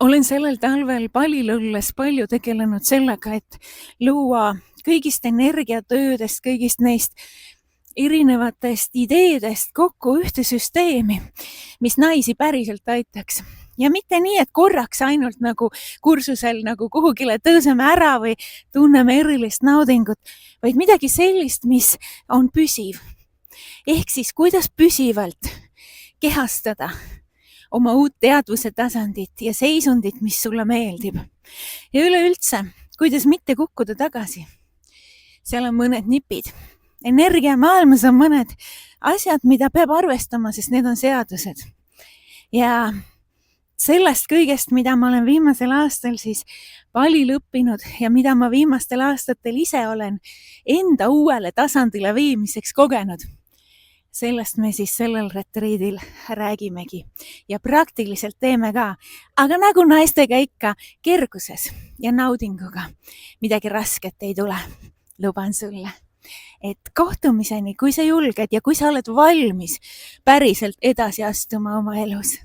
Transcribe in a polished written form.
olen sellel talvel palilõlles palju tegelenud sellega, et luua kõigist energiatöödest, kõigist neist erinevatest ideedest kokku ühte süsteemi, mis naisi päriselt aitaks. Ja mitte nii, et korraks ainult nagu kursusel nagu kuhugile tõuseme ära või tunneme erilist naudingut, vaid midagi sellist, mis on püsiv. Ehk siis, kuidas püsivalt kehastada oma uut teadvuse tasandit ja seisundit, mis sulle meeldib. Ja üleüldse, kuidas mitte kukkuda tagasi. Seal on mõned nipid. Energiamaailmas on mõned asjad, mida peab arvestama, sest need on seadused. Ja sellest kõigest, mida ma olen viimasel aastal siis palil õppinud ja mida ma viimastel aastatel ise olen enda uuele tasandile viimiseks kogenud, sellest me siis sellel retriidil räägimegi ja praktiliselt teeme ka, aga nagu naistega ikka kerguses ja naudinguga. Midagi rasket ei tule, luban sulle. Et kohtumiseni, kui sa julged ja kui sa oled valmis päriselt edasi astuma oma elus.